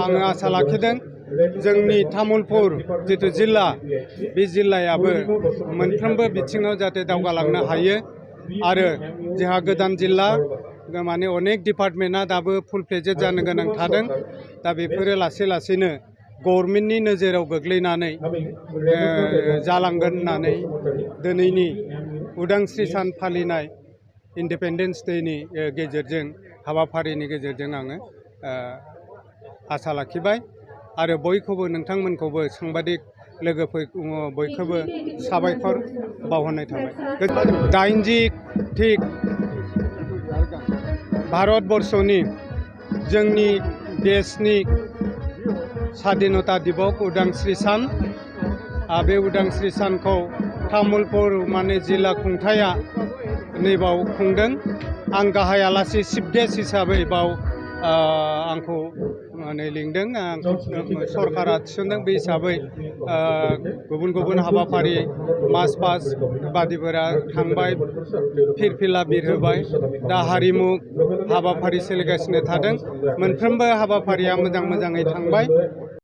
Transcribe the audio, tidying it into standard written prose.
आङो आसा लाखिदों जोंनि तामुलपुर जितु जिल्ला बे जिल्लायाबो मोनफ्रोमबो बिथिङाव जाहाथे दावगालांनो हायो आरो जोंहा गोदान जिल्ला माने अनेक डिपार्टमेन्टआ दाबो फुल फ्लेजेड जानो गोनां थादों दा बेफोरो लासै लासैनो गभर्नमेन्टनि नोजोराव गोग्लैनानै जालांगोन होननानै दिनैनि उदांस्रि सान फालिनाय इन्डिपेन्डेन्स डेनि गेजेरजों हाबाफारिनि गेजेरजों आङो आसा लाखिबाय आरो बयखौबो नोंथांमोनखौबो साংবাদিक लोगोफोर बयखौबो साबायखर बावहरनाय थाबाय 80 भारतबर्षनि जोंनि देशनि स्वाधीनता दिवस उदांस्रि सान बे उदांस्रि सानखौ तामुलपुर माने जिल्ला खुंथाया नैबाव खुंदों आं गाहाय आलासि चिफ गेस्ट हिसाबै बाव आंखौ माने लिंदों सरकारा थिसनदों बे हिसाबै गुबुन गुबुन हाबाफारि मास पास बादिफोरा थांबाय फिरफिला बिरहोबाय दा हारिमु हाबाफारि सोलिगासिनो थादों मोनफ्रोमबो हाबाफारिया मोजाङै थांबाय